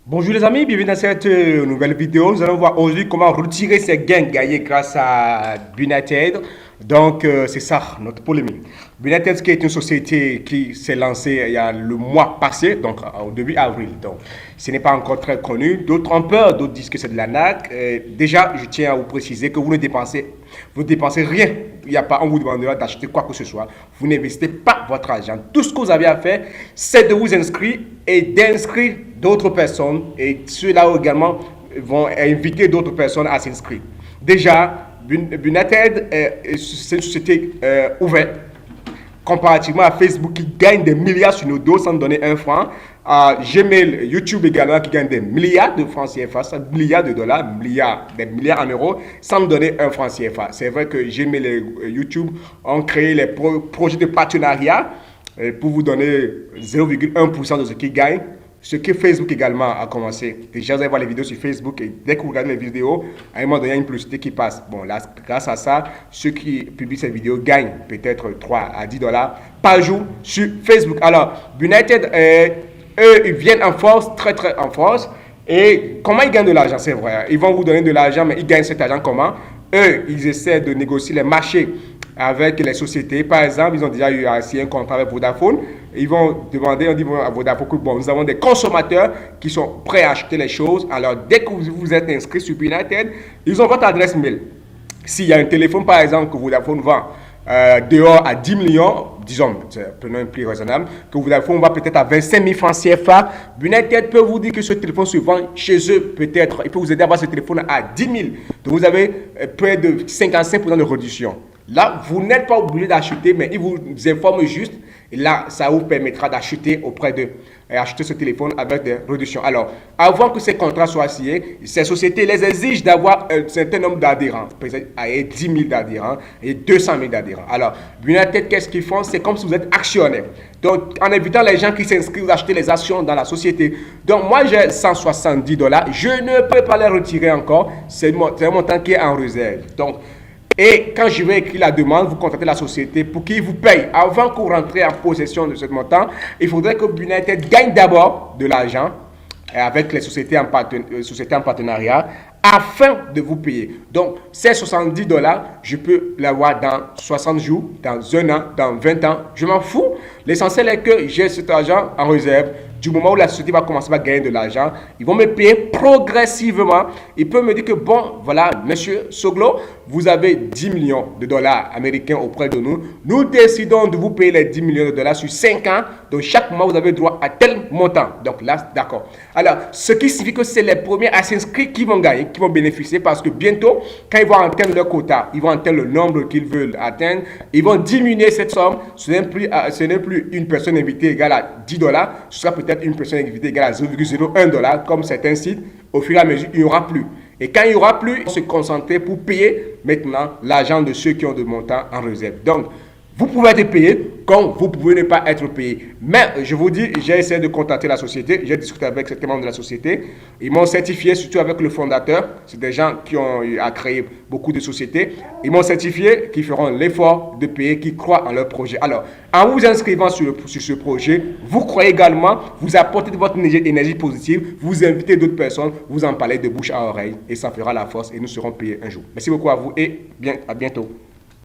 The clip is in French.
Bonjour les amis, bienvenue dans cette nouvelle vidéo. Nous allons voir aujourd'hui comment retirer ces gains gagnés grâce à Bunited. Donc c'est ça notre polémique. Bunited qui est une société qui s'est lancée il y a le mois passé, donc au début avril. Donc ce n'est pas encore très connu. D'autres ont peur, d'autres disent que c'est de l'arnaque. Déjà, je tiens à vous préciser que vous ne dépensez rien. Il n'y a pas, on vous demandera d'acheter quoi que ce soit. Vous n'investissez pas votre argent. Tout ce que vous avez à faire, c'est de vous inscrire et d'inscrire d'autres personnes. Et ceux-là également vont inviter d'autres personnes à s'inscrire. Déjà, Bunited, c'est une société ouverte comparativement à Facebook qui gagne des milliards sur nos dos sans donner un franc, à Gmail, YouTube également qui gagne des milliards de francs CFA, milliards de dollars, des milliards en euros sans donner un franc CFA. C'est vrai que Gmail et YouTube ont créé les projets de partenariat pour vous donner 0,1% de ce qu'ils gagnent. Ce que Facebook également a commencé. Déjà, vous allez voir les vidéos sur Facebook et dès que vous regardez les vidéos, à un moment donné, il y a une publicité qui passe. Bon, là, grâce à ça, ceux qui publient ces vidéos gagnent peut-être 3 à 10 dollars par jour sur Facebook. Alors, Bunited, eux, ils viennent en force, très en force. Et comment ils gagnent de l'argent? C'est vrai. Ils vont vous donner de l'argent, mais ils gagnent cet argent comment? Eux, ils essaient de négocier les marchés avec les sociétés. Par exemple, ils ont déjà eu un contrat avec Vodafone. Ils vont demander, on dit à Vodafone que bon, nous avons des consommateurs qui sont prêts à acheter les choses. Alors, dès que vous êtes inscrit sur Bunited, ils ont votre adresse mail. S'il y a un téléphone, par exemple, que Vodafone vend dehors à 10 millions, disons, prenons un prix raisonnable, que Vodafone va peut-être à 25 000 francs CFA, Bunited peut vous dire que ce téléphone se vend chez eux, peut-être. Il peut vous aider à avoir ce téléphone à 10 000. Donc, vous avez près de 55% de réduction. Là, vous n'êtes pas obligé d'acheter, mais ils vous informent juste. Et là, ça vous permettra d'acheter auprès d'eux. Et acheter ce téléphone avec des réductions. Alors, avant que ces contrats soient signés, ces sociétés les exigent d'avoir un certain nombre d'adhérents. Peut-être 10 000 d'adhérents et 200 000 d'adhérents. Alors, Bunited, qu'est-ce qu'ils font? C'est comme si vous êtes actionnaire. Donc, en invitant les gens qui s'inscrivent à acheter les actions dans la société. Donc, moi, j'ai 170 dollars. Je ne peux pas les retirer encore. C'est un montant qui est en réserve. Donc, et quand je vais écrire la demande, vous contactez la société pour qu'ils vous payent. Avant que vous rentrez en possession de ce montant, il faudrait que Bunited gagne d'abord de l'argent avec les sociétés en partenariat afin de vous payer. Donc, ces 70 dollars, je peux l'avoir dans 60 jours, dans un an, dans 20 ans. Je m'en fous. L'essentiel est que j'ai cet argent en réserve. Du moment où la société va commencer à gagner de l'argent, ils vont me payer progressivement. Ils peuvent me dire que, bon, voilà, monsieur Soglo, vous avez 10 millions de dollars américains auprès de nous. Nous décidons de vous payer les 10 millions de dollars sur 5 ans. Donc, chaque mois, vous avez droit à tel montant. Donc là, d'accord. Alors, ce qui signifie que c'est les premiers à s'inscrire qui vont gagner, qui vont bénéficier parce que bientôt, quand ils vont atteindre leur quota, ils vont atteindre le nombre qu'ils veulent atteindre, ils vont diminuer cette somme. Ce n'est plus une personne invitée égale à 10 dollars, ce sera peut-être une personne invitée égale à 0,01 dollar, comme certains sites. Au fur et à mesure, il n'y aura plus. Et quand il n'y aura plus, on se concentrer pour payer maintenant l'argent de ceux qui ont des montants en réserve. Donc, vous pouvez être payé comme vous pouvez ne pas être payé. Mais je vous dis, j'ai essayé de contacter la société. J'ai discuté avec certains membres de la société. Ils m'ont certifié, surtout avec le fondateur. C'est des gens qui ont créé beaucoup de sociétés. Ils m'ont certifié qu'ils feront l'effort de payer, qu'ils croient en leur projet. Alors, en vous inscrivant sur ce projet, vous croyez également, vous apportez votre énergie positive, vous invitez d'autres personnes, vous en parlez de bouche à oreille et ça fera la force et nous serons payés un jour. Merci beaucoup à vous et à bientôt.